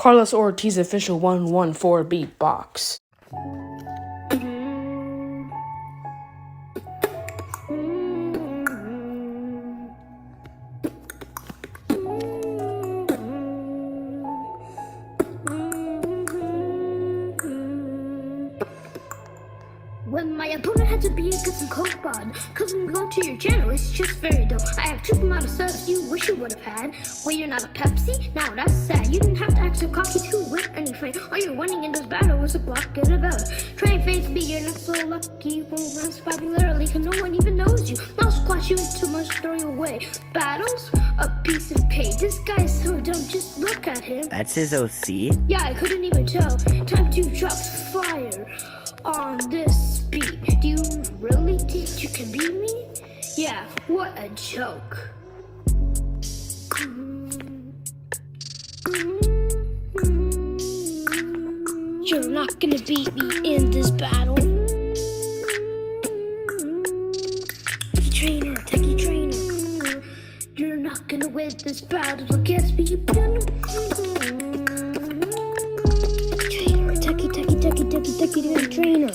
Carlos Ortiz official 114 Beatbox. When my opponent had to be get some coke bud, cause I'm going to your channel, it's just very dope. I have triple amount of subs you wish you would have had. Well, you're not a Pepsi? Now that's sad. You didn't have to act so cocky to win any fight. All you're winning in this battle was a block and a belt. Trying face me, you're not so lucky. You won't run popularly, cause no one even knows you. Mouse squash you too much, throw you away. Battles? A piece of cake. This guy's so dumb, just look at him. That's his OC? Yeah, I couldn't even tell. Time to drop fire on this beat. Do you really think you can beat me? Yeah, what a joke. You're not gonna beat me in this battle. Techie trainer. You're not gonna win this battle against me. Techie trainer.